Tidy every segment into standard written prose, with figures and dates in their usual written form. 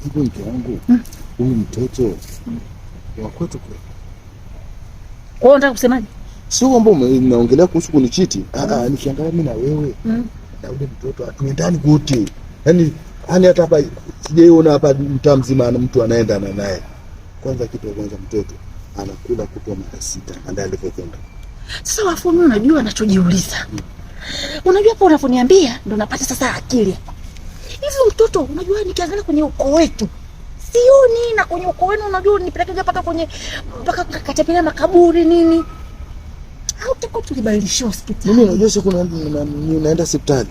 hivyo mke wangu. Huyu mtoto wa kwetu kwa. Wewe unataka kusemaje? Sio kwamba unaongelea kuhusu kunichiti. Nikiangalia mimi na wewe. Na ule mtoto atuendani wote. Yaani hata hapa sijaona hapa mtaa mzima mtu anaenda naye. Kwanza kitu cha kwanza mtoto anakula kutwa mara 6 ndio alipokwenda. Sasa wafu mimi unajua anachojiuliza. Unajua hapo unaponiambia ndo napata sasa akili. Hivi mtoto unajua nikiangalia kwenye ukoo wetu sioni, na kwenye ukoo wenu unajua nipeleka mpaka kwenye mpaka katapelea makaburi nini. Au tako tulibadilisha hospitali. Mimi unajua siku naenda hospitali.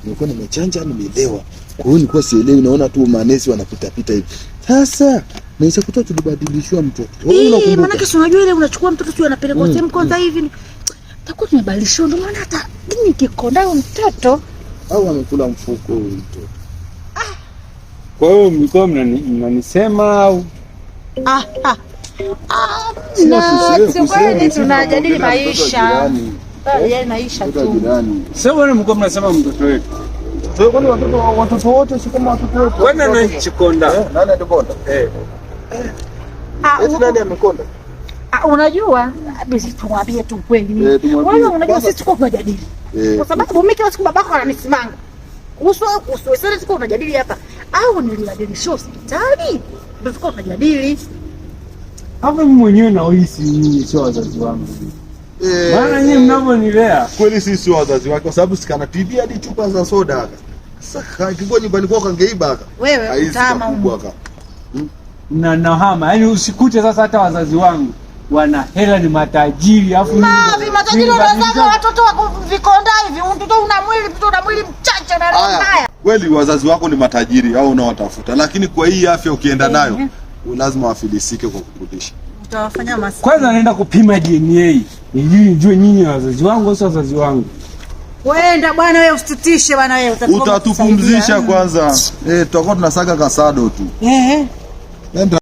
Nilikuwa nimechanja nimelewa. Kwa hiyo nilikuwa sielewi, naona tu manesi wanapita pita hivi. Sasa naweza kutoa tulibadilishwa mtoto. Wewe unakumbuka? Maana kesho unajua ile unachukua mtoto tu anapeleka sehemu kwanza hivi. Tako tumebadilishwa ndio maana hata nikikonda mtoto au amekula mfuko huyu mtoto. Kwa hiyo mlikuwa mnanisema au? Sio tunajadili maisha. Yaani maisha tu. Sasa wewe mlikuwa mnasema mtoto wetu. Sio kwani watoto wote si kama watoto wetu. Wewe nani Chikonda? Nani anakonda? Eti nani amekonda? Unajua basi tumwambie tu kweli. Wewe unajua sisi tuko tunajadili. Kwa sababu mimi kila siku babako ananisimanga. Kuhusu sasa tuko tunajadili hapa. Au nilibadilisha hospitali? Ndio tuko tunajadili. Hapo mimi mwenyewe naohisi nyinyi sio wazazi wangu. Maana nyinyi mnavyonilea kweli sisi sio wazazi wake, kwa sababu sikana TV hadi chupa za soda. Sasa kingua nyumbani kwako angeiba aka. Wewe tama aka. Na hama, yaani usikute sasa hata wazazi wangu wana hela, ni matajiri, afu mimi matajiri wanazaa watoto wako vikonda hivi, mtoto una mwili mchache na mbaya. Kweli wazazi wako ni matajiri au unawatafuta, lakini kwa hii afya ukienda nayo lazima wafilisike kwa kurudisha. Utawafanya maskini. Kwanza naenda kupima DNA ili nijue nyinyi wazazi wangu au wazazi wangu. Wenda bwana wewe usitutishe bwana wewe, utatupumzisha kwanza. Tutakuwa tunasaga kasado tu.